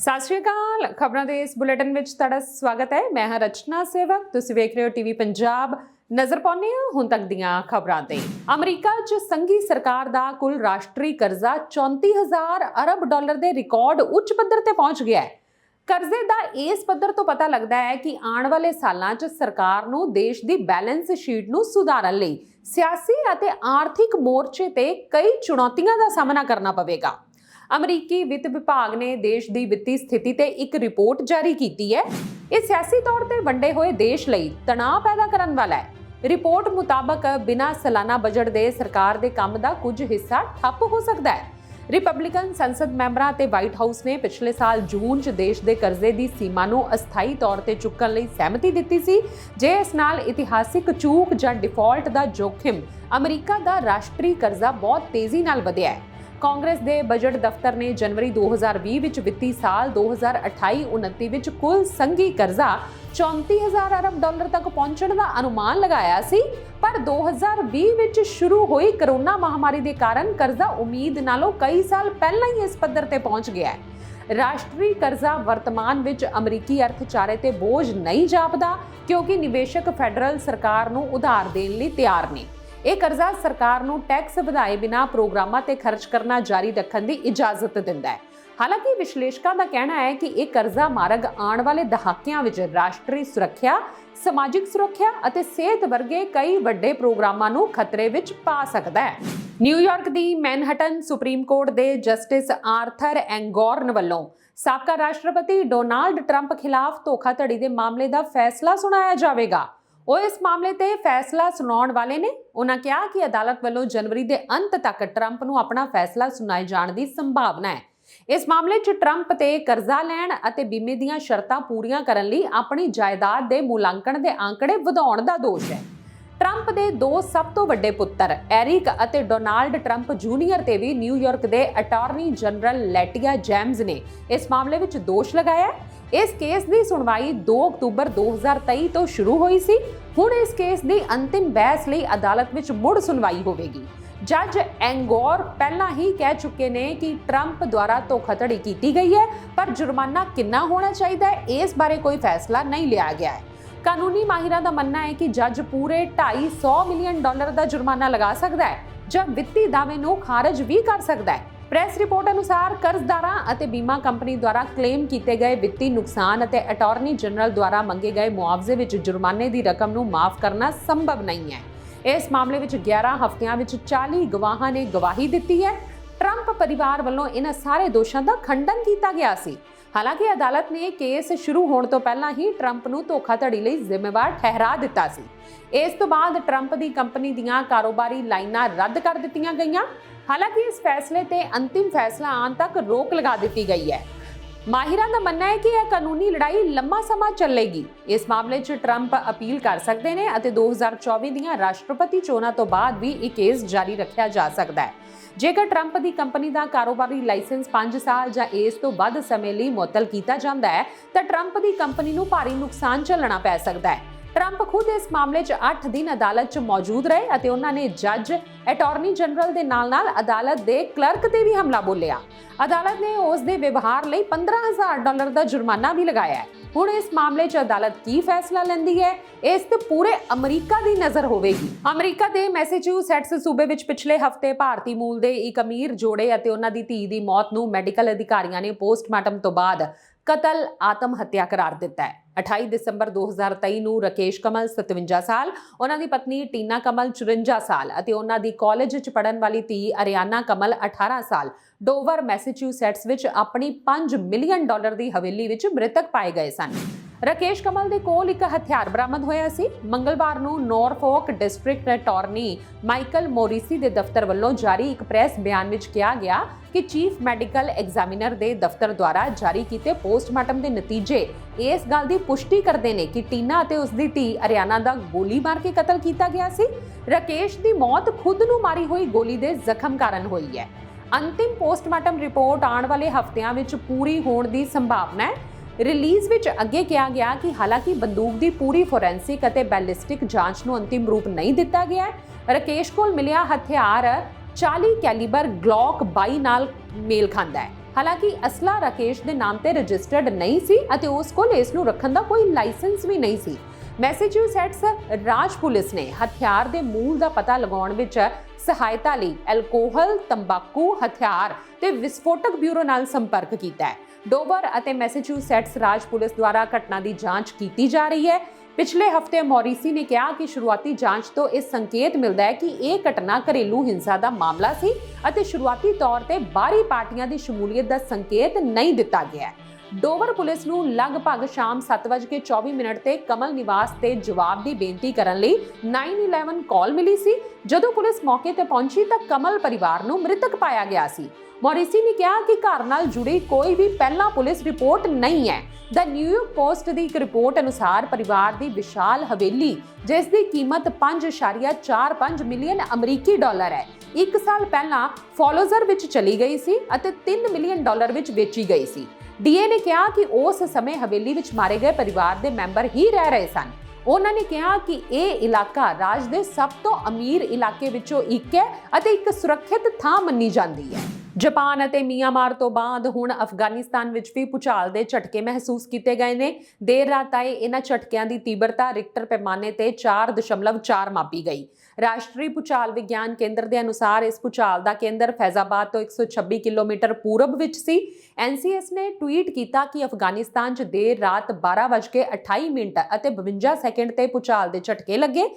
ਸਤਿ ਸ਼੍ਰੀ ਅਕਾਲ। ਖਬਰਾਂ ਦੇ ਇਸ ਬੁਲੇਟਿਨ ਵਿੱਚ ਤੁਹਾਡਾ ਸਵਾਗਤ ਹੈ। ਮੈਂ ਹਾਂ ਰਚਨਾ ਸੇਵਕ। ਤੁਸੀਂ ਵੇਖ ਰਹੇ ਹੋ ਟੀਵੀ ਪੰਜਾਬ। ਨਜ਼ਰ ਪਾਉਂਦੇ ਹਾਂ ਹੁਣ ਤੱਕ ਦੀਆਂ ਖਬਰਾਂ ਤੇ। ਅਮਰੀਕਾ 'ਚ ਸੰਘੀ ਸਰਕਾਰ ਦਾ ਕੁੱਲ ਰਾਸ਼ਟਰੀ ਕਰਜ਼ਾ 34,000 ਅਰਬ ਡਾਲਰ ਦੇ ਰਿਕਾਰਡ ਉੱਚ ਪੱਧਰ ਤੇ ਪਹੁੰਚ ਗਿਆ ਹੈ। ਕਰਜ਼ੇ ਦਾ ਇਸ ਪੱਧਰ ਤੋਂ ਪਤਾ ਲੱਗਦਾ ਹੈ ਕਿ ਆਉਣ ਵਾਲੇ ਸਾਲਾਂ 'ਚ ਸਰਕਾਰ ਨੂੰ ਦੇਸ਼ ਦੀ ਬੈਲੈਂਸ ਸ਼ੀਟ ਨੂੰ ਸੁਧਾਰਨ ਲਈ ਸਿਆਸੀ ਅਤੇ ਆਰਥਿਕ ਮੋਰਚੇ ਤੇ ਕਈ ਚੁਣੌਤੀਆਂ ਦਾ ਸਾਹਮਣਾ ਕਰਨਾ ਪਵੇਗਾ। ਅਮਰੀਕੀ ਵਿੱਤ ਵਿਭਾਗ ਨੇ ਦੇਸ਼ ਦੀ ਵਿੱਤੀ ਸਥਿਤੀ ਤੇ ਇੱਕ ਰਿਪੋਰਟ ਜਾਰੀ ਕੀਤੀ ਹੈ। ਇਹ ਸਿਆਸੀ ਤੌਰ ਤੇ ਵੰਡੇ ਹੋਏ ਦੇਸ਼ ਲਈ ਤਣਾਅ ਪੈਦਾ ਕਰਨ ਵਾਲਾ ਹੈ। ਰਿਪੋਰਟ ਮੁਤਾਬਕ ਬਿਨਾਂ ਸਾਲਾਨਾ ਬਜਟ ਦੇ ਸਰਕਾਰ ਦੇ ਕੰਮ ਦਾ ਕੁਝ ਹਿੱਸਾ ਠੱਪ ਹੋ ਸਕਦਾ ਹੈ। ਰਿਪਬਲਿਕਨ ਸੰਸਦ ਮੈਂਬਰਾਂ ਅਤੇ ਵਾਈਟ ਹਾਊਸ ਨੇ ਪਿਛਲੇ ਸਾਲ ਜੂਨ 'ਚ ਦੇਸ਼ ਦੇ ਕਰਜ਼ੇ ਦੀ ਸੀਮਾ ਨੂੰ ਅਸਥਾਈ ਤੌਰ ਤੇ ਚੁੱਕਣ ਲਈ ਸਹਿਮਤੀ ਦਿੱਤੀ ਸੀ, ਜੇ ਇਸ ਨਾਲ ਇਤਿਹਾਸਿਕ ਚੂਕ ਜਾਂ ਡਿਫਾਲਟ ਦਾ ਜੋਖਿਮ ਅਮਰੀਕਾ ਦਾ ਰਾਸ਼ਟਰੀ ਕਰਜ਼ਾ ਬਹੁਤ ਤੇਜ਼ੀ ਨਾਲ ਵਧਿਆ ਹੈ। ਕਾਂਗਰਸ ਦੇ ਬਜਟ ਦਫ਼ਤਰ ਨੇ ਜਨਵਰੀ 2020 ਵਿੱਚ ਵਿੱਤੀ ਸਾਲ 2028-29 ਵਿੱਚ ਕੁੱਲ ਸੰਘੀ ਕਰਜ਼ਾ 34,000 ਅਰਬ ਡਾਲਰ ਤੱਕ ਪਹੁੰਚਣ ਦਾ ਅਨੁਮਾਨ ਲਗਾਇਆ ਸੀ, ਪਰ 2020 ਵਿੱਚ ਸ਼ੁਰੂ ਹੋਈ ਕਰੋਨਾ ਮਹਾਮਾਰੀ ਦੇ ਕਾਰਨ ਕਰਜ਼ਾ ਉਮੀਦ ਨਾਲੋਂ ਕਈ ਸਾਲ ਪਹਿਲਾਂ ਹੀ ਇਸ ਪੱਧਰ ਤੇ ਪਹੁੰਚ ਗਿਆ ਹੈ। ਰਾਸ਼ਟਰੀ ਕਰਜ਼ਾ ਵਰਤਮਾਨ ਵਿੱਚ ਅਮਰੀਕੀ ਅਰਥਚਾਰੇ ਤੇ ਬੋਝ ਨਹੀਂ ਜਾਪਦਾ, ਕਿਉਂਕਿ ਨਿਵੇਸ਼ਕ ਫੈਡਰਲ ਸਰਕਾਰ ਨੂੰ ਉਧਾਰ ਦੇਣ ਲਈ ਤਿਆਰ ਨੇ। ਇਹ ਕਰਜ਼ਾ ਸਰਕਾਰ ਨੂੰ ਟੈਕਸ ਵਧਾਏ ਬਿਨਾਂ ਪ੍ਰੋਗਰਾਮਾਂ ਤੇ ਖਰਚ ਕਰਨਾ ਜਾਰੀ ਰੱਖਣ ਦੀ ਇਜਾਜ਼ਤ ਦਿੰਦਾ ਹੈ। ਹਾਲਾਂਕਿ ਵਿਸ਼ਲੇਸ਼ਕਾਂ ਦਾ ਕਹਿਣਾ ਹੈ ਕਿ ਇਹ ਕਰਜ਼ਾ ਮਾਰਗ ਆਉਣ ਵਾਲੇ ਦਹਾਕਿਆਂ ਵਿੱਚ ਰਾਸ਼ਟਰੀ ਸੁਰੱਖਿਆ, ਸਮਾਜਿਕ ਸੁਰੱਖਿਆ ਅਤੇ ਸਿਹਤ ਵਰਗੇ ਕਈ ਵੱਡੇ ਪ੍ਰੋਗਰਾਮਾਂ ਨੂੰ ਖਤਰੇ ਵਿੱਚ ਪਾ ਸਕਦਾ ਹੈ। ਨਿਊਯਾਰਕ ਦੀ ਮੈਨਹਟਨ ਸੁਪਰੀਮ ਕੋਰਟ ਦੇ ਜਸਟਿਸ ਆਰਥਰ ਐਂਗੋਰਨ ਵੱਲੋਂ ਸਾਬਕਾ ਰਾਸ਼ਟਰਪਤੀ ਡੋਨਾਲਡ ਟਰੰਪ ਖਿਲਾਫ ਧੋਖਾਧੜੀ ਦੇ ਮਾਮਲੇ ਦਾ ਫੈਸਲਾ ਸੁਣਾਇਆ ਜਾਵੇਗਾ। ਉਹ ਇਸ ਮਾਮਲੇ ਤੇ ਫੈਸਲਾ ਸੁਣਾਉਣ ਵਾਲੇ ਨੇ। ਉਹਨਾਂ ਕਿਹਾ ਕਿ ਅਦਾਲਤ ਵੱਲੋਂ ਜਨਵਰੀ ਦੇ ਅੰਤ ਤੱਕ ਟਰੰਪ ਨੂੰ ਆਪਣਾ ਫੈਸਲਾ ਸੁਣਾਏ ਜਾਣ ਦੀ ਸੰਭਾਵਨਾ ਹੈ। ਇਸ ਮਾਮਲੇ 'ਚ ਟਰੰਪ ਤੇ ਕਰਜ਼ਾ ਲੈਣ ਅਤੇ ਬੀਮੇ ਦੀਆਂ ਸ਼ਰਤਾਂ ਪੂਰੀਆਂ ਕਰਨ ਲਈ ਆਪਣੀ ਜਾਇਦਾਦ ਦੇ ਮੁਲਾਂਕਣ ਦੇ ਆંકੜੇ ਵਧਾਉਣ ਦਾ ਦੋਸ਼ ਹੈ। ਟਰੰਪ ਦੇ ਦੋ ਸਭ ਤੋਂ ਵੱਡੇ ਪੁੱਤਰ ਐਰਿਕ ਅਤੇ ਡੋਨਾਲਡ ਟਰੰਪ ਜੂਨੀਅਰ ਤੇ ਵੀ ਨਿਊਯਾਰਕ ਦੇ ਅਟਾਰਨੀ ਜਨਰਲ ਲੈਟੀਆ ਜੇਮਸ ਨੇ ਇਸ ਮਾਮਲੇ ਵਿੱਚ ਦੋਸ਼ ਲਗਾਇਆ ਹੈ। ਇਸ ਕੇਸ ਦੀ ਸੁਣਵਾਈ 2 ਅਕਤੂਬਰ 2023 ਤੋਂ ਸ਼ੁਰੂ ਹੋਈ ਸੀ। ਹੁਣ ਇਸ ਕੇਸ ਦੀ ਅੰਤਿਮ ਬਹਿਸ ਲਈ ਅਦਾਲਤ ਵਿੱਚ ਮੁੜ ਸੁਣਵਾਈ ਹੋਵੇਗੀ। ਜੱਜ ਐਂਗੋਰ ਪਹਿਲਾਂ ਹੀ ਕਹਿ ਚੁੱਕੇ ਨੇ ਕਿ ਟਰੰਪ ਦੁਆਰਾ ਧੋਖਾਧੜੀ ਕੀਤੀ ਗਈ ਹੈ, ਪਰ ਜੁਰਮਾਨਾ ਕਿੰਨਾ ਹੋਣਾ ਚਾਹੀਦਾ ਹੈ, ਇਸ ਬਾਰੇ ਕੋਈ ਫੈਸਲਾ ਨਹੀਂ ਲਿਆ ਗਿਆ ਹੈ। ਕਾਨੂੰਨੀ ਮਾਹਿਰਾਂ ਦਾ ਮੰਨਣਾ ਹੈ ਕਿ ਜੱਜ ਪੂਰੇ 250 ਮਿਲੀਅਨ ਡਾਲਰ ਦਾ ਜੁਰਮਾਨਾ ਲਗਾ ਸਕਦਾ ਹੈ ਜਾਂ ਵਿੱਤੀ ਦਾਅਵੇ ਨੂੰ ਖਾਰਜ ਵੀ ਕਰ ਸਕਦਾ ਹੈ। ਪ੍ਰੈਸ ਰਿਪੋਰਟ ਅਨੁਸਾਰ ਕਰਜ਼ਦਾਰਾਂ ਅਤੇ ਬੀਮਾ ਕੰਪਨੀ ਦੁਆਰਾ ਕਲੇਮ ਕੀਤੇ ਗਏ ਵਿੱਤੀ ਨੁਕਸਾਨ ਅਤੇ ਅਟਾਰਨੀ ਜਨਰਲ ਦੁਆਰਾ ਮੰਗੇ ਗਏ ਮੁਆਵਜ਼ੇ ਵਿੱਚ ਜੁਰਮਾਨੇ ਦੀ ਰਕਮ ਨੂੰ ਮਾਫ ਕਰਨਾ ਸੰਭਵ ਨਹੀਂ ਹੈ। ਇਸ ਮਾਮਲੇ ਵਿੱਚ 11 ਹਫ਼ਤਿਆਂ ਵਿੱਚ 40 ਗਵਾਹਾਂ ਨੇ ਗਵਾਹੀ ਦਿੱਤੀ ਹੈ। ਟਰੰਪ ਪਰਿਵਾਰ ਵੱਲੋਂ ਇਹਨਾਂ ਸਾਰੇ ਦੋਸ਼ਾਂ ਦਾ ਖੰਡਨ ਕੀਤਾ ਗਿਆ ਸੀ। ਹਾਲਾਂਕਿ ਅਦਾਲਤ ਨੇ ਕੇਸ ਸ਼ੁਰੂ ਹੋਣ ਤੋਂ ਪਹਿਲਾਂ ਹੀ ਟਰੰਪ ਨੂੰ ਧੋਖਾਧੜੀ ਲਈ ਜ਼ਿੰਮੇਵਾਰ ਠਹਿਰਾ ਦਿੱਤਾ ਸੀ। ਇਸ ਤੋਂ ਬਾਅਦ ਟਰੰਪ ਦੀ ਕੰਪਨੀ ਦੀਆਂ ਕਾਰੋਬਾਰੀ ਲਾਈਨਾਂ ਰੱਦ ਕਰ ਦਿੱਤੀਆਂ ਗਈਆਂ। ਹਾਲਾਂਕਿ ਇਸ ਫੈਸਲੇ ਤੇ ਅੰਤਿਮ ਫੈਸਲਾ ਆਉਣ ਤੱਕ ਰੋਕ ਲਗਾ ਦਿੱਤੀ ਗਈ ਹੈ। ਮਾਹਿਰਾਂ ਦਾ ਮੰਨਣਾ ਹੈ ਕਿ ਇਹ ਕਾਨੂੰਨੀ ਲੜਾਈ ਲੰਮਾ ਸਮਾਂ ਚੱਲੇਗੀ। ਇਸ ਮਾਮਲੇ 'ਚ ਟਰੰਪ ਅਪੀਲ ਕਰ ਸਕਦੇ ਨੇ ਅਤੇ 2024 ਦੀਆਂ ਰਾਸ਼ਟਰਪਤੀ ਚੋਣਾਂ ਤੋਂ ਬਾਅਦ ਵੀ ਇਹ ਕੇਸ ਜਾਰੀ ਰੱਖਿਆ ਜਾ ਸਕਦਾ ਹੈ। ਜੇਕਰ ਟਰੰਪ ਦੀ ਕੰਪਨੀ ਦਾ ਕਾਰੋਬਾਰੀ ਲਾਇਸੈਂਸ 5 ਸਾਲ ਜਾਂ ਇਸ ਤੋਂ ਵੱਧ ਸਮੇਂ ਲਈ ਮੁਅੱਤਲ ਕੀਤਾ ਜਾਂਦਾ ਹੈ ਤਾਂ ਟਰੰਪ ਦੀ ਕੰਪਨੀ ਨੂੰ ਭਾਰੀ ਨੁਕਸਾਨ ਝੱਲਣਾ ਪੈ ਸਕਦਾ ਹੈ। ਟਰੰਪ ਖੁਦ ਇਸ ਮਾਮਲੇ 'ਚ 8 ਦਿਨ ਅਦਾਲਤ 'ਚ ਮੌਜੂਦ ਰਹੇ ਅਤੇ ਉਹਨਾਂ ਨੇ ਜੱਜ, ਅਟਾਰਨੀ ਜਨਰਲ ਦੇ ਨਾਲ-ਨਾਲ ਅਦਾਲਤ ਦੇ ਕਲਰਕ ਤੇ ਵੀ ਹਮਲਾ ਬੋਲਿਆ। ਅਦਾਲਤ ਨੇ ਉਸ ਦੇ ਵਿਵਹਾਰ ਲਈ 15,000 ਡਾਲਰ ਦਾ ਜੁਰਮਾਨਾ ਵੀ ਲਗਾਇਆ ਹੈ। ਹੁਣ ਇਸ ਮਾਮਲੇ 'ਚ ਅਦਾਲਤ ਕੀ ਫੈਸਲਾ ਲੈਂਦੀ ਹੈ, ਇਸ ਤੇ ਪੂਰੇ ਅਮਰੀਕਾ ਦੀ ਨਜ਼ਰ ਹੋਵੇਗੀ। ਅਮਰੀਕਾ ਦੇ ਮੈਸੇਚਿਉਸੈਟਸ ਸੂਬੇ ਵਿੱਚ ਪਿਛਲੇ ਹਫ਼ਤੇ ਭਾਰਤੀ ਮੂਲ ਦੇ ਇੱਕ ਅਮੀਰ ਜੋੜੇ ਅਤੇ ਉਹਨਾਂ ਦੀ ਧੀ ਦੀ ਮੌਤ ਨੂੰ ਮੈਡੀਕਲ ਅਧਿਕਾਰੀਆਂ ਨੇ ਪੋਸਟਮਾਰਟਮ ਤੋਂ ਬਾਅਦ ਕਤਲ ਆਤਮ ਹੱਤਿਆ ਕਰਾਰ ਦਿੱਤਾ ਹੈ। 28 ਦਸੰਬਰ 2023 ਨੂੰ ਰਾਕੇਸ਼ ਕਮਲ 57 ਸਾਲ, ਉਹਨਾਂ ਦੀ ਪਤਨੀ ਟੀਨਾ ਕਮਲ 54 ਸਾਲ ਅਤੇ ਉਹਨਾਂ ਦੀ ਕਾਲਜ 'ਚ ਪੜ੍ਹਨ ਵਾਲੀ ਧੀ ਅਰਿਆਨਾ ਕਮਲ 18 ਸਾਲ ਡੋਵਰ ਮੈਸੇਚਿਉਸੈਟਸ ਵਿੱਚ ਆਪਣੀ 5 ਮਿਲੀਅਨ ਡਾਲਰ ਦੀ ਹਵੇਲੀ ਵਿੱਚ ਮ੍ਰਿਤਕ ਪਾਏ ਗਏ ਸਨ। ਰਾਕੇਸ਼ ਕਮਲ ਦੇ ਕੋਲ ਇੱਕ ਹਥਿਆਰ ਬਰਾਮਦ ਹੋਇਆ ਸੀ। ਮੰਗਲਵਾਰ ਨੂੰ ਨੌਰਫੋਕ ਡਿਸਟ੍ਰਿਕਟ ਅਟਾਰਨੀ ਮਾਈਕਲ ਮੋਰਿਸੀ ਦੇ ਦਫ਼ਤਰ ਵੱਲੋਂ ਜਾਰੀ ਇੱਕ ਪ੍ਰੈਸ ਬਿਆਨ ਵਿੱਚ ਕਿਹਾ ਗਿਆ ਕਿ ਚੀਫ ਮੈਡੀਕਲ ਐਗਜ਼ਾਮੀਨਰ ਦੇ ਦਫ਼ਤਰ ਦੁਆਰਾ ਜਾਰੀ ਕੀਤੇ ਪੋਸਟਮਾਰਟਮ ਦੇ ਨਤੀਜੇ ਇਸ ਗੱਲ ਦੀ ਪੁਸ਼ਟੀ ਕਰਦੇ ਨੇ ਕਿ ਟੀਨਾ ਅਤੇ ਉਸ ਦੀ ਧੀ ਅਰਿਆਨਾ ਦਾ ਗੋਲੀ ਮਾਰ ਕੇ ਕਤਲ ਕੀਤਾ ਗਿਆ ਸੀ। ਰਾਕੇਸ਼ ਦੀ ਮੌਤ ਖੁਦ ਨੂੰ ਮਾਰੀ ਹੋਈ ਗੋਲੀ ਦੇ ਜ਼ਖਮ ਕਾਰਨ ਹੋਈ ਹੈ। ਅੰਤਿਮ ਪੋਸਟਮਾਰਟਮ ਰਿਪੋਰਟ ਆਉਣ ਵਾਲੇ ਹਫ਼ਤਿਆਂ ਵਿੱਚ ਪੂਰੀ ਹੋਣ ਦੀ ਸੰਭਾਵਨਾ ਹੈ। ਰਿਲੀਜ਼ ਵਿੱਚ ਅੱਗੇ ਕਿਹਾ ਗਿਆ ਕਿ ਹਾਲਾਂਕਿ ਬੰਦੂਕ ਦੀ ਪੂਰੀ ਫੋਰੈਂਸਿਕ ਅਤੇ ਬੈਲਿਸਟਿਕ ਜਾਂਚ ਨੂੰ ਅੰਤਿਮ ਰੂਪ ਨਹੀਂ ਦਿੱਤਾ ਗਿਆ ਹੈ। ਰਾਕੇਸ਼ ਕੋਲ ਮਿਲਿਆ ਹਥਿਆਰ 40 ਕੈਲੀਬਰ ਗਲੌਕ 22 ਨਾਲ ਮੇਲ ਖਾਂਦਾ ਹੈ। ਹਾਲਾਂਕਿ ਅਸਲਾ ਰਾਕੇਸ਼ ਦੇ ਨਾਮ ਤੇ ਰਜਿਸਟਰਡ ਨਹੀਂ ਸੀ ਅਤੇ ਉਸ ਕੋਲ ਇਸ ਨੂੰ ਰੱਖਣ ਦਾ ਕੋਈ ਲਾਇਸੈਂਸ ਵੀ ਨਹੀਂ ਸੀ। ਮੈਸੇਚਿਉਸੈਟਸ ਰਾਜ ਪੁਲਿਸ ਨੇ ਹਥਿਆਰ ਦੇ ਮੂਲ ਦਾ ਪਤਾ ਲਗਾਉਣ ਵਿੱਚ ਸਹਾਇਤਾ ਲਈ ਐਲਕੋਹਲ, ਤੰਬਾਕੂ, ਹਥਿਆਰ ਤੇ ਵਿਸਫੋਟਕ ਬਿਊਰੋ ਨਾਲ ਸੰਪਰਕ ਕੀਤਾ ਹੈ। ਡੋਵਰ ਅਤੇ ਮੈਸੇਚਿਉਸੈਟਸ ਰਾਜ ਪੁਲਿਸ ਦੁਆਰਾ ਘਟਨਾ ਦੀ ਜਾਂਚ ਕੀਤੀ ਜਾ ਰਹੀ ਹੈ। ਪਿਛਲੇ ਹਫਤੇ ਮੌਰੀਸੀ ਨੇ ਕਿਹਾ ਕਿ ਸ਼ੁਰੂਆਤੀ ਜਾਂਚ ਤੋਂ ਇਹ ਸੰਕੇਤ ਮਿਲਦਾ ਹੈ ਕਿ ਇਹ ਘਟਨਾ ਘਰੇਲੂ ਹਿੰਸਾ ਦਾ ਮਾਮਲਾ ਸੀ ਅਤੇ ਸ਼ੁਰੂਆਤੀ ਤੌਰ ਤੇ ਬਾਹਰੀ ਪਾਰਟੀਆਂ ਦੀ ਸ਼ਮੂਲੀਅਤ ਦਾ ਸੰਕੇਤ ਨਹੀਂ ਦਿੱਤਾ ਗਿਆ ਹੈ। ਡੋਵਰ ਪੁਲਿਸ ਨੂੰ ਲਗਭਗ ਸ਼ਾਮ 7:24 ਤੇ ਕਮਲ ਨਿਵਾਸ ਤੇ ਜਵਾਬ ਦੀ ਬੇਨਤੀ ਕਰਨ ਲਈ 911 ਕਾਲ ਮਿਲੀ ਸੀ। ਜਦੋਂ ਪੁਲਿਸ ਮੌਕੇ ਤੇ ਪਹੁੰਚੀ ਤਾਂ ਕਮਲ ਪਰਿਵਾਰ ਨੂੰ ਮ੍ਰਿਤਕ ਪਾਇਆ ਗਿਆ ਸੀ। ਮੌਰੀਸੀ ਨੇ ਕਿਹਾ ਕਿ ਘਰ ਨਾਲ ਜੁੜੀ ਕੋਈ ਵੀ ਪਹਿਲਾਂ ਪੁਲਿਸ ਰਿਪੋਰਟ ਨਹੀਂ ਹੈ। ਦ ਨਿਊਯਾਰਕ ਪੋਸਟ ਦੀ ਇੱਕ ਰਿਪੋਰਟ ਅਨੁਸਾਰ ਪਰਿਵਾਰ ਦੀ ਵਿਸ਼ਾਲ ਹਵੇਲੀ, ਜਿਸ ਦੀ ਕੀਮਤ 5.45 ਮਿਲੀਅਨ ਅਮਰੀਕੀ ਡਾਲਰ ਹੈ, 1 ਸਾਲ ਪਹਿਲਾਂ ਫੋਲੋਜ਼ਰ ਵਿੱਚ ਚਲੀ ਗਈ ਸੀ ਅਤੇ 3 ਮਿਲੀਅਨ ਡਾਲਰ ਵਿੱਚ ਵੇਚੀ ਗਈ ਸੀ। ਡੀਏ ਨੇ ਕਿਹਾ ਕਿ ਉਸ ਸਮੇਂ ਹਵੇਲੀ ਵਿੱਚ ਮਾਰੇ ਗਏ ਪਰਿਵਾਰ ਦੇ ਮੈਂਬਰ ਹੀ ਰਹਿ ਰਹੇ ਸਨ। ਉਹਨਾਂ ਨੇ ਕਿਹਾ ਕਿ ਇਹ ਇਲਾਕਾ ਰਾਜ ਦੇ ਸਭ ਤੋਂ ਅਮੀਰ ਇਲਾਕੇ ਵਿੱਚੋਂ ਇੱਕ ਹੈ ਅਤੇ ਇੱਕ ਸੁਰੱਖਿਅਤ ਥਾਂ ਮੰਨੀ ਜਾਂਦੀ ਹੈ। ਜਾਪਾਨ ਅਤੇ ਮਿਆਂਮਾਰ ਤੋਂ ਬਾਅਦ ਹੁਣ ਅਫਗਾਨਿਸਤਾਨ ਵਿੱਚ ਵੀ ਭੂਚਾਲ ਦੇ ਝਟਕੇ ਮਹਿਸੂਸ ਕੀਤੇ ਗਏ ਨੇ। ਦੇਰ ਰਾਤ ਆਏ ਇਹਨਾਂ ਝਟਕਿਆਂ ਦੀ ਤੀਬਰਤਾ ਰਿਕਟਰ ਪੈਮਾਨੇ ਤੇ 4.4 ਮਾਪੀ ਗਈ। ਰਾਸ਼ਟਰੀ ਭੂਚਾਲ ਵਿਗਿਆਨ ਕੇਂਦਰ ਦੇ ਅਨੁਸਾਰ ਇਸ ਭੂਚਾਲ ਦਾ ਕੇਂਦਰ ਫੈਜ਼ਾਬਾਦ ਤੋਂ 126 ਕਿਲੋਮੀਟਰ ਪੂਰਬ ਵਿੱਚ ਸੀ। ਐਨਸੀਐਸ ਨੇ ਟਵੀਟ ਕੀਤਾ ਕਿ ਅਫਗਾਨਿਸਤਾਨ 'ਚ ਦੇਰ ਰਾਤ 12:28 ਅਤੇ 52 ਸੈਕਿੰਡ ਤੇ ਭੂਚਾਲ ਦੇ ਝਟਕੇ ਲੱਗੇ।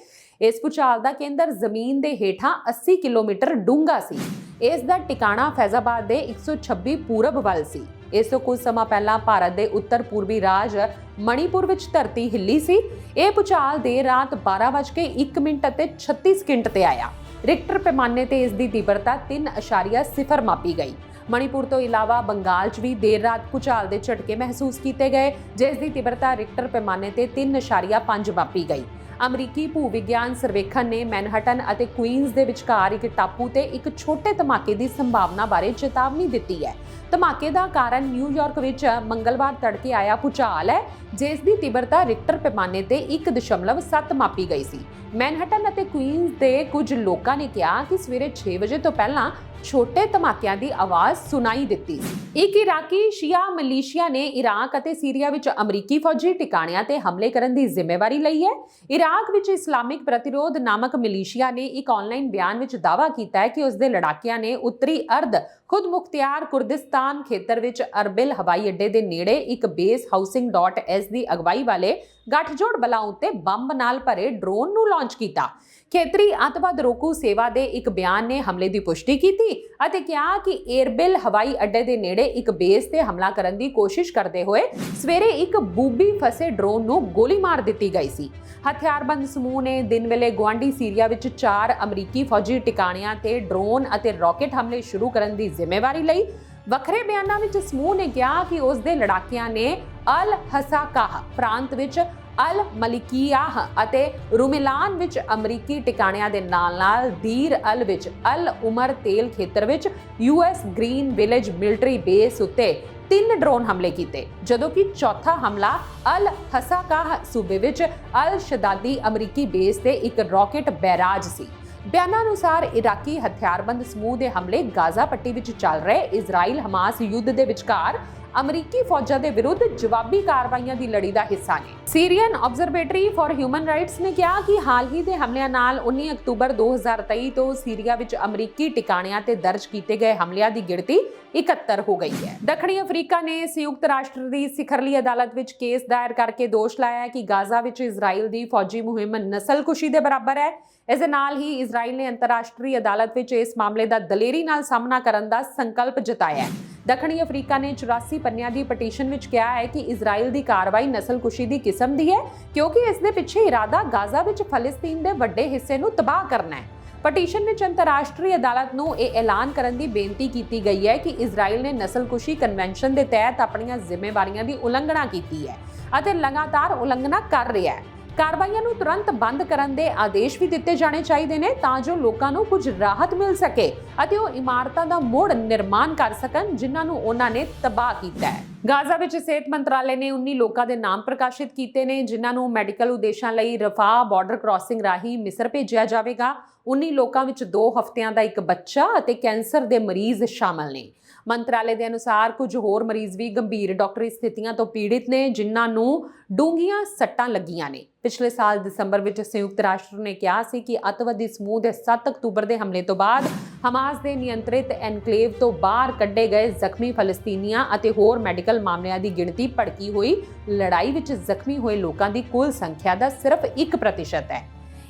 ਇਸ ਭੂਚਾਲ ਦਾ ਕੇਂਦਰ ਜ਼ਮੀਨ ਦੇ ਹੇਠਾਂ 80 ਕਿਲੋਮੀਟਰ ਡੂੰਘਾ ਸੀ। ਇਸ ਦਾ ਟਿਕਾਣਾ ਫੈਜ਼ਾਬਾਦ ਦੇ 126 ਪੂਰਬ ਵੱਲ ਸੀ। ਇਸ ਤੋਂ ਕੁਝ ਸਮਾਂ ਪਹਿਲਾਂ ਭਾਰਤ ਦੇ ਉੱਤਰ ਪੂਰਬੀ ਰਾਜ ਮਣੀਪੁਰ ਵਿੱਚ ਧਰਤੀ ਹਿੱਲੀ ਸੀ। ਇਹ ਭੂਚਾਲ ਦੇਰ ਰਾਤ 12:01 ਅਤੇ 36 ਸਕਿੰਟ ਤੇ ਆਇਆ। ਰਿਕਟਰ ਪੈਮਾਨੇ ਤੇ ਇਸ ਦੀ ਤੀਬਰਤਾ 3.0 ਮਾਪੀ ਗਈ। ਮਣੀਪੁਰ ਤੋਂ ਇਲਾਵਾ ਬੰਗਾਲ 'ਚ ਵੀ ਦੇਰ ਰਾਤ ਭੂਚਾਲ ਦੇ ਝਟਕੇ ਮਹਿਸੂਸ ਕੀਤੇ ਗਏ, ਜਿਸ ਦੀ ਤੀਬਰਤਾ ਰਿਕਟਰ ਪੈਮਾਨੇ ਤੇ 3.5 ਮਾਪੀ ਗਈ। ਅਮਰੀਕੀ ਭੂ ਵਿਗਿਆਨ ਸਰਵੇਖਣ ਨੇ ਮੈਨਹਟਨ ਅਤੇ ਕੁਈਨਜ਼ ਦੇ ਵਿਚਕਾਰ ਇੱਕ ਟਾਪੂ ਤੇ ਇੱਕ ਛੋਟੇ ਧਮਾਕੇ ਦੀ ਸੰਭਾਵਨਾ ਬਾਰੇ ਚੇਤਾਵਨੀ ਦਿੱਤੀ ਹੈ। ਧਮਾਕੇ ਦਾ ਕਾਰਨ ਨਿਊਯਾਰਕ ਵਿੱਚ ਮੰਗਲਵਾਰ ਤੜਕੇ ਆਇਆ ਭੂਚਾਲ ਹੈ, ਜਿਸ ਦੀ ਤੀਬਰਤਾ ਰਿਕਟਰ ਪੈਮਾਨੇ ਤੇ 1.7 ਮਾਪੀ ਗਈ ਸੀ। ਮੈਨਹਟਨ ਅਤੇ ਕੁਈਨਜ਼ ਦੇ ਕੁਝ ਲੋਕਾਂ ਨੇ ਕਿਹਾ ਕਿ ਸਵੇਰੇ 6 ਵਜੇ ਤੋਂ ਪਹਿਲਾਂ ਛੋਟੇ ਧਮਾਕਿਆਂ ਦੀ ਆਵਾਜ਼ ਸੁਣਾਈ ਦਿੱਤੀ ਸੀ। ਇੱਕ ਇਰਾਕੀ ਸ਼ੀਆ ਮਲੀਸ਼ੀਆ ਨੇ ਇਰਾਕ ਅਤੇ ਸੀਰੀਆ ਵਿੱਚ ਅਮਰੀਕੀ ਫੌਜੀ ਟਿਕਾਣਿਆਂ ਤੇ ਹਮਲੇ ਕਰਨ ਦੀ ਜ਼ਿੰਮੇਵਾਰੀ ਲਈ ਹੈ। ਇਰਾਕ ਵਿੱਚ ਇਸਲਾਮਿਕ ਪ੍ਰਤੀਰੋਧ ਨਾਮਕ ਮਲੀਸ਼ੀਆ ਨੇ ਇੱਕ ਆਨਲਾਈਨ ਬਿਆਨ ਵਿੱਚ ਦਾਅਵਾ ਕੀਤਾ ਹੈ ਕਿ ਉਸ ਦੇ ਲੜਾਕਿਆਂ ਨੇ ਉੱਤਰੀ ਅਰਧ ਖੁਦ ਮੁਖਤਿਆਰ ਕੁਰਦਿਸਤਾਨ ਖੇਤਰ ਵਿੱਚ ਅਰਬਿਲ ਹਵਾਈ ਅੱਡੇ ਦੇ ਨੇੜੇ ਇੱਕ ਬੇਸ ਹਾਊਸਿੰਗ.ਐਸ ਦੀ ਅਗਵਾਈ ਵਾਲੇ ਗੱਠਜੋੜ ਬਲਾਂ ਉੱਤੇ ਬੰਬ ਨਾਲ ਭਰੇ ਡਰੋਨ ਨੂੰ ਲਾਂਚ ਕੀਤਾ। ਖੇਤਰੀ ਅੱਤਵਾਦ ਰੋਕੂ ਸੇਵਾ ਦੇ ਇੱਕ ਬਿਆਨ ਨੇ ਹਮਲੇ ਦੀ ਪੁਸ਼ਟੀ ਕੀਤੀ ਅਤੇ ਕਿਹਾ ਕਿ ਏਰਬਿਲ ਹਵਾਈ ਅੱਡੇ ਦੇ ਨੇੜੇ ਇੱਕ ਬੇਸ ਤੇ ਹਮਲਾ ਕਰਨ ਦੀ ਕੋਸ਼ਿਸ਼ ਕਰਦੇ ਹੋਏ ਸਵੇਰੇ ਇੱਕ ਬੂਬੀ ਫਸੇ ਡਰੋਨ ਨੂੰ ਗੋਲੀ ਮਾਰ ਦਿੱਤੀ ਗਈ ਸੀ। ਹਥਿਆਰਬੰਦ ਸਮੂਹ ਨੇ ਦਿਨ ਵੇਲੇ ਗੁਆਂਢੀ ਸੀਰੀਆ ਵਿੱਚ 4 ਅਮਰੀਕੀ ਫੌਜੀ ਟਿਕਾਣਿਆਂ ਤੇ ਡਰੋਨ ਅਤੇ ਰਾਕੇਟ ਹਮਲੇ ਸ਼ੁਰੂ ਕਰਨ ਦੀ ਜ਼ਿੰਮੇਵਾਰੀ ਲਈ। ਵੱਖਰੇ ਬਿਆਨਾਂ ਵਿੱਚ ਸਮੂਹ ਨੇ ਕਿਹਾ ਕਿ ਉਸ ਦੇ ਲੜਾਕਿਆਂ ਨੇ ਅਲ ਹਸਾਕਾਹ ਪ੍ਰਾਂਤ ਵਿੱਚ ਅਲ ਮਲਿਕੀਆਹ ਅਤੇ ਰੁਮੇਲਾਨ ਵਿੱਚ ਅਮਰੀਕੀ ਟਿਕਾਣਿਆਂ ਦੇ ਨਾਲ-ਨਾਲ ਦੀਰ ਅਲ ਵਿੱਚ ਅਲ ਉਮਰ ਤੇਲ ਖੇਤਰ ਵਿੱਚ US green village military base ਉੱਤੇ 3 ਡਰੋਨ ਹਮਲੇ ਕੀਤੇ, ਜਦੋਂ ਕਿ ਚੌਥਾ ਹਮਲਾ ਅਲ ਹਸਾਕਾਹ ਸੂਬੇ ਵਿੱਚ ਅਲ ਸ਼ਦਾਦੀ ਅਮਰੀਕੀ ਬੇਸ ਤੇ ਇੱਕ ਰਾਕੇਟ ਬੈਰਾਜ ਸੀ। ਬਿਆਨਾਂ ਅਨੁਸਾਰ ਇਰਾਕੀ ਹਥਿਆਰਬੰਦ ਸਮੂਹ ਦੇ ਹਮਲੇ ਗਾਜ਼ਾ ਪੱਟੀ ਵਿੱਚ ਚੱਲ ਰਹੇ ਇਜ਼ਰਾਈਲ ਹਮਾਸ ਯੁੱਧ ਦੇ ਵਿਚਕਾਰ ਅਮਰੀਕੀ ਫੌਜਾਂ ਦੇ ਵਿਰੁੱਧ ਜਵਾਬੀ ਕਾਰਵਾਈਆਂ ਦੀ ਲੜੀ ਦਾ ਹਿੱਸਾ ਨੇ। Syrian observatory for human rights ਨੇ ਕਿਹਾ ਕਿ ਹਾਲ ਹੀ ਦੇ ਹਮਲਿਆਂ ਨਾਲ 19 ਅਕਤੂਬਰ 2023 ਤੋਂ ਸੀਰੀਆ ਵਿੱਚ ਅਮਰੀਕੀ ਟਿਕਾਣਿਆਂ ਤੇ ਦਰਜ ਕੀਤੇ ਗਏ ਹਮਲਿਆਂ ਦੀ ਗਿਣਤੀ 71 ਹੋ ਗਈ ਹੈ। ਦੱਖਣੀ ਅਫਰੀਕਾ ਨੇ ਸੰਯੁਕਤ ਰਾਸ਼ਟਰ ਦੀ ਸਿਖਰਲੀ ਅਦਾਲਤ ਵਿੱਚ ਕੇਸ ਦਾਇਰ ਕਰਕੇ ਦੋਸ਼ ਲਾਇਆ ਹੈ ਕਿ ਗਾਜ਼ਾ ਵਿੱਚ ਇਜ਼ਰਾਈਲ ਦੀ ਫੌਜੀ ਮੁਹਿੰਮ ਨਸਲਕੁਸ਼ੀ ਦੇ ਬਰਾਬਰ ਹੈ। ਇਸ ਦੇ ਨਾਲ ਹੀ ਇਜ਼ਰਾਈਲ ਨੇ ਅੰਤਰਰਾਸ਼ਟਰੀ ਅਦਾਲਤ ਵਿੱਚ ਇਸ ਮਾਮਲੇ ਦਾ ਦਲੇਰੀ ਨਾਲ ਸਾਹਮਣਾ ਕਰਨ ਦਾ ਸੰਕਲਪ ਜਤਾਇਆ ਹੈ। ਦੱਖਣੀ ਅਫਰੀਕਾ ਨੇ 84 ਪੰਨਿਆਂ ਦੀ ਪਟੀਸ਼ਨ ਵਿੱਚ ਕਿਹਾ ਹੈ ਕਿ ਇਜ਼ਰਾਈਲ ਦੀ ਕਾਰਵਾਈ ਨਸਲਕੁਸ਼ੀ ਦੀ ਕਿਸਮ ਦੀ ਹੈ, ਕਿਉਂਕਿ ਇਸ ਦੇ ਪਿੱਛੇ ਇਰਾਦਾ ਗਾਜ਼ਾ ਵਿੱਚ ਫਲਸਤੀਨ ਦੇ ਵੱਡੇ ਹਿੱਸੇ ਨੂੰ ਤਬਾਹ ਕਰਨਾ ਹੈ। ਪਟੀਸ਼ਨ ਵਿੱਚ ਅੰਤਰਰਾਸ਼ਟਰੀ ਅਦਾਲਤ ਨੂੰ ਇਹ ਐਲਾਨ ਕਰਨ ਦੀ ਬੇਨਤੀ ਕੀਤੀ ਗਈ ਹੈ ਕਿ ਇਜ਼ਰਾਈਲ ਨੇ ਨਸਲਕੁਸ਼ੀ ਕਨਵੈਨਸ਼ਨ ਦੇ ਤਹਿਤ ਆਪਣੀਆਂ ਜ਼ਿੰਮੇਵਾਰੀਆਂ ਦੀ ਉਲੰਘਣਾ ਕੀਤੀ ਹੈ ਅਤੇ ਲਗਾਤਾਰ ਉਲੰਘਣਾ ਕਰ ਰਿਹਾ ਹੈ। ਕਾਰਵਾਈਆਂ ਨੂੰ ਤੁਰੰਤ ਬੰਦ ਕਰਨ ਦੇ ਆਦੇਸ਼ ਵੀ ਦਿੱਤੇ ਜਾਣੇ ਚਾਹੀਦੇ ਨੇ ਤਾਂ ਜੋ ਲੋਕਾਂ ਨੂੰ ਕੁਝ ਰਾਹਤ ਮਿਲ ਸਕੇ ਅਤੇ ਉਹ ਇਮਾਰਤਾਂ ਦਾ ਮੁੜ ਨਿਰਮਾਣ ਕਰ ਸਕਣ ਜਿਨ੍ਹਾਂ ਨੂੰ ਉਹਨਾਂ ਨੇ ਤਬਾਹ ਕੀਤਾ ਹੈ। ਗਾਜ਼ਾ ਵਿੱਚ ਸਿਹਤ ਮੰਤਰਾਲੇ ਨੇ 19 ਲੋਕਾਂ ਦੇ ਨਾਮ ਪ੍ਰਕਾਸ਼ਿਤ ਕੀਤੇ ਨੇ, ਜਿਨ੍ਹਾਂ ਨੂੰ ਮੈਡੀਕਲ ਉਦੇਸ਼ਾਂ ਲਈ ਰਫਾਹ ਬਾਰਡਰ ਕ੍ਰਾਸਿੰਗ ਰਾਹੀਂ ਮਿਸਰ ਭੇਜਿਆ ਜਾਵੇਗਾ। 19 ਲੋਕਾਂ ਵਿੱਚ 2 ਹਫ਼ਤਿਆਂ ਦਾ ਇੱਕ ਬੱਚਾ ਅਤੇ ਕੈਂਸਰ ਦੇ ਮਰੀਜ਼ ਸ਼ਾਮਲ ਨੇ। ਮੰਤਰਾਲੇ ਦੇ ਅਨੁਸਾਰ ਕੁਝ ਹੋਰ ਮਰੀਜ਼ ਵੀ ਗੰਭੀਰ ਡਾਕਟਰੀ ਸਥਿਤੀਆਂ ਤੋਂ ਪੀੜਿਤ ਨੇ, ਜਿਨ੍ਹਾਂ ਨੂੰ ਡੂੰਘੀਆਂ ਸੱਟਾਂ ਲੱਗੀਆਂ ਨੇ। ਪਿਛਲੇ ਸਾਲ ਦਸੰਬਰ ਵਿੱਚ ਸੰਯੁਕਤ ਰਾਸ਼ਟਰ ਨੇ ਕਿਹਾ ਸੀ ਕਿ ਅੱਤਵਾਦੀ ਸਮੂਹ ਦੇ 7 ਅਕਤੂਬਰ ਦੇ ਹਮਲੇ ਤੋਂ ਬਾਅਦ ਹਮਾਸ ਦੇ ਨਿਯੰਤਰਿਤ ਐਨਕਲੇਵ ਤੋਂ ਬਾਹਰ ਕੱਢੇ ਗਏ ਜ਼ਖਮੀ ਫਲਸਤੀਨੀਆਂ ਅਤੇ ਹੋਰ ਮੈਡੀਕਲ ਮਾਮਲਿਆਂ ਦੀ ਗਿਣਤੀ ਭੜਕੀ ਹੋਈ ਲੜਾਈ ਵਿੱਚ ਜ਼ਖਮੀ ਹੋਏ ਲੋਕਾਂ ਦੀ ਕੁੱਲ ਸੰਖਿਆ ਦਾ ਸਿਰਫ 1% ਹੈ।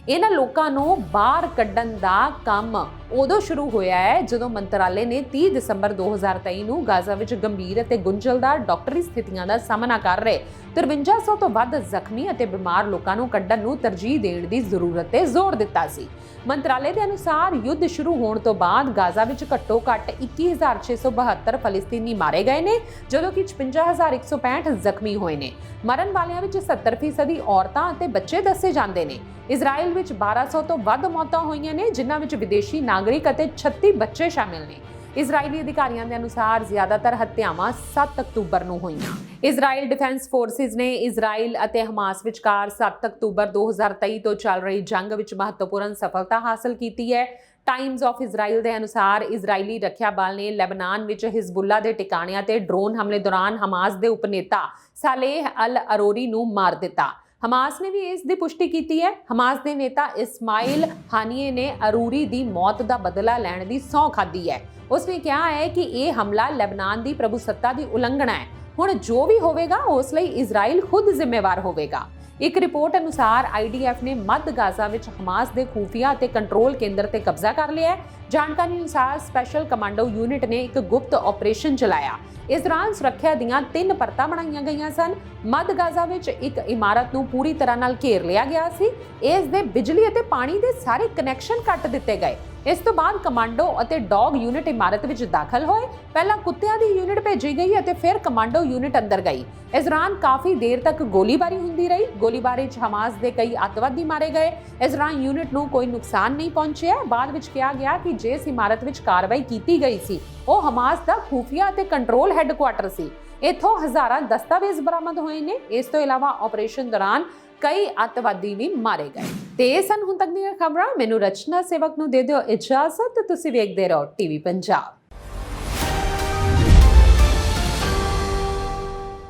ਇਹਨਾਂ ਲੋਕਾਂ ਨੂੰ ਬਾਹਰ ਕੱਢਣ ਦਾ ਕੰਮ ਉਦੋਂ ਸ਼ੁਰੂ ਹੋਇਆ ਹੈ ਜਦੋਂ ਮੰਤਰਾਲੇ ਨੇ 30 ਦਸੰਬਰ 2023 ਨੂੰ ਗਾਜ਼ਾ ਵਿੱਚ ਗੰਭੀਰ ਅਤੇ ਗੁੰਝਲਦਾਰ ਡਾਕਟਰੀ ਸਥਿਤੀਆਂ ਦਾ ਸਾਹਮਣਾ ਕਰ ਰਹੇ 5300 ਤੋਂ ਵੱਧ ਜ਼ਖਮੀ ਅਤੇ ਬਿਮਾਰ ਲੋਕਾਂ ਨੂੰ ਕੱਢਣ ਨੂੰ ਤਰਜੀਹ ਦੇਣ ਦੀ ਜ਼ਰੂਰਤ ਤੇ ਜ਼ੋਰ ਦਿੱਤਾ ਸੀ। ਮੰਤਰਾਲੇ ਦੇ ਅਨੁਸਾਰ ਯੁੱਧ ਸ਼ੁਰੂ ਹੋਣ ਤੋਂ ਬਾਅਦ ਗਾਜ਼ਾ ਵਿੱਚ ਘੱਟੋ-ਘੱਟ 21672 ਫਲਸਤੀਨੀ ਮਾਰੇ ਗਏ ਨੇ, ਜਦੋਂ ਕਿ 55165 ਜ਼ਖਮੀ ਹੋਏ ਨੇ। ਮਰਨ ਵਾਲਿਆਂ ਵਿੱਚ 70% ਔਰਤਾਂ ਅਤੇ ਬੱਚੇ ਦੱਸੇ ਜਾਂਦੇ ਨੇ। ਇਜ਼ਰਾਈਲ ਵਿੱਚ 1200 ਤੋਂ ਵੱਧ ਮੌਤਾਂ ਹੋਈਆਂ ਨੇ, ਜਿਨ੍ਹਾਂ ਵਿੱਚ ਵਿਦੇਸ਼ੀ ਨਾਗਰਿਕ ਅਤੇ 36 ਬੱਚੇ ਸ਼ਾਮਿਲ ਨੇ। ਇਜ਼ਰਾਈਲੀ ਅਧਿਕਾਰੀਆਂ ਦੇ ਅਨੁਸਾਰ ਜ਼ਿਆਦਾਤਰ ਹੱਤਿਆਵਾਂ 7 ਅਕਤੂਬਰ ਨੂੰ ਹੋਈਆਂ। ਇਜ਼ਰਾਈਲ ਡਿਫੈਂਸ ਫੋਰਸਿਸ ਨੇ ਇਜ਼ਰਾਈਲ ਅਤੇ ਹਮਾਸ ਵਿਚਕਾਰ 7 ਅਕਤੂਬਰ 2023 ਤੋਂ ਚੱਲ ਰਹੀ ਜੰਗ ਵਿੱਚ ਮਹੱਤਵਪੂਰਨ ਸਫਲਤਾ ਹਾਸਲ ਕੀਤੀ ਹੈ। ਟਾਈਮਜ਼ ਆਫ ਇਜ਼ਰਾਈਲ ਦੇ ਅਨੁਸਾਰ ਇਜ਼ਰਾਈਲੀ ਰੱਖਿਆ ਬਲ ਨੇ ਲੈਬਨਾਨ ਵਿੱਚ ਹਿਜ਼ਬੁੱਲਾ ਦੇ ਟਿਕਾਣਿਆਂ ਤੇ ਡਰੋਨ ਹਮਲੇ ਦੌਰਾਨ ਹਮਾਸ ਦੇ ਉਪਨੇਤਾ ਸਾਲੇਹ ਅਲ ਅਰੋਰੀ ਨੂੰ ਮਾਰ ਦਿੱਤਾ। ਹਮਾਸ ਨੇ ਵੀ ਇਸ ਦੀ ਪੁਸ਼ਟੀ ਕੀਤੀ ਹੈ। ਹਮਾਸ ਦੇ ਨੇਤਾ ਇਸਮਾਇਲ ਹਾਨੀਏ ਨੇ ਅਰੂਰੀ ਦੀ ਮੌਤ ਦਾ ਬਦਲਾ ਲੈਣ ਦੀ ਸਹੁੰ ਖਾਧੀ ਹੈ। ਉਸਨੇ ਕਿਹਾ ਹੈ ਕਿ ਇਹ ਹਮਲਾ ਲੈਬਨਾਨ ਦੀ ਪ੍ਰਭੂਸੱਤਾ ਦੀ ਉਲੰਘਣਾ ਹੈ। ਹੁਣ ਜੋ ਵੀ ਹੋਵੇਗਾ ਉਸ ਲਈ ਇਜ਼ਰਾਈਲ ਖੁਦ ਜ਼ਿੰਮੇਵਾਰ ਹੋਵੇਗਾ। ਇੱਕ ਰਿਪੋਰਟ ਅਨੁਸਾਰ IDF ਨੇ ਮੱਧ ਗਾਜ਼ਾ ਵਿੱਚ ਹਮਾਸ ਦੇ ਖੂਫੀਆ ਅਤੇ ਕੰਟਰੋਲ ਕੇਂਦਰ ਤੇ ਕਬਜ਼ਾ ਕਰ ਲਿਆ ਹੈ। ਜਾਣਕਾਰੀ ਅਨੁਸਾਰ ਸਪੈਸ਼ਲ ਕਮਾਂਡੋ ਯੂਨਿਟ ਨੇ ਇੱਕ ਗੁਪਤ ਆਪਰੇਸ਼ਨ ਚਲਾਇਆ। ਇਸ ਦੌਰਾਨ ਸੁਰੱਖਿਆ ਦੀਆਂ 3 ਪਰਤਾਂ ਬਣਾਈਆਂ ਗਈਆਂ ਸਨ। ਮੱਧ ਗਾਜ਼ਾ ਵਿੱਚ ਇੱਕ ਇਮਾਰਤ ਨੂੰ ਪੂਰੀ ਤਰ੍ਹਾਂ ਨਾਲ ਘੇਰ ਲਿਆ ਗਿਆ ਸੀ। ਇਸ ਦੇ ਬਿਜਲੀ ਅਤੇ ਪਾਣੀ ਦੇ ਸਾਰੇ ਕਨੈਕਸ਼ਨ ਕੱਟ ਦਿੱਤੇ ਗਏ। ਇਸ ਤੋਂ ਬਾਅਦ ਕਮਾਂਡੋ ਅਤੇ ਡੌਗ ਯੂਨਿਟ ਇਮਾਰਤ ਵਿੱਚ ਦਾਖਲ ਹੋਏ। ਪਹਿਲਾਂ ਕੁੱਤਿਆਂ ਦੀ ਯੂਨਿਟ ਭੇਜੀ ਗਈ ਅਤੇ ਫਿਰ ਕਮਾਂਡੋ ਯੂਨਿਟ ਅੰਦਰ ਗਈ। ਇਸ ਦੌਰਾਨ ਕਾਫੀ ਦੇਰ ਤੱਕ ਗੋਲੀਬਾਰੀ ਹੁੰਦੀ ਰਹੀ। ਗੋਲੀਬਾਰੀ 'ਚ ਹਮਾਸ ਦੇ ਕਈ ਅੱਤਵਾਦੀ ਮਾਰੇ ਗਏ। ਇਸ ਦੌਰਾਨ ਯੂਨਿਟ ਨੂੰ ਕੋਈ ਨੁਕਸਾਨ ਨਹੀਂ ਪਹੁੰਚਿਆ। ਬਾਅਦ ਵਿੱਚ ਕਿਹਾ ਗਿਆ ਕਿ ਜਿਸ ਇਮਾਰਤ ਵਿੱਚ ਕਾਰਵਾਈ ਕੀਤੀ ਗਈ ਸੀ ਉਹ ਹਮਾਸ ਦਾ ਖੂਫੀਆ ਅਤੇ ਕੰਟਰੋਲ ਹੈੱਡਕੁਆਰਟਰ ਸੀ। ਇੱਥੋਂ ਹਜ਼ਾਰਾਂ ਦਸਤਾਵੇਜ਼ ਬਰਾਮਦ ਹੋਏ ਨੇ। ਇਸ ਤੋਂ ਇਲਾਵਾ ਆਪਰੇਸ਼ਨ ਦੌਰਾਨ ਕਈ ਅੱਤਵਾਦੀ ਵੀ ਮਾਰੇ ਗਏ। ਤੇ ਇਹ ਸਨ ਹੁਣ ਤੱਕ ਦੀਆਂ ਖਬਰਾਂ। ਮੈਨੂੰ ਰਚਨਾ ਸੇਵਕ ਨੂੰ ਦੇ ਦਿਓ ਇਜਾਜ਼ਤ। ਤੁਸੀਂ ਵੇਖਦੇ ਰਹੋ TV ਪੰਜਾਬ।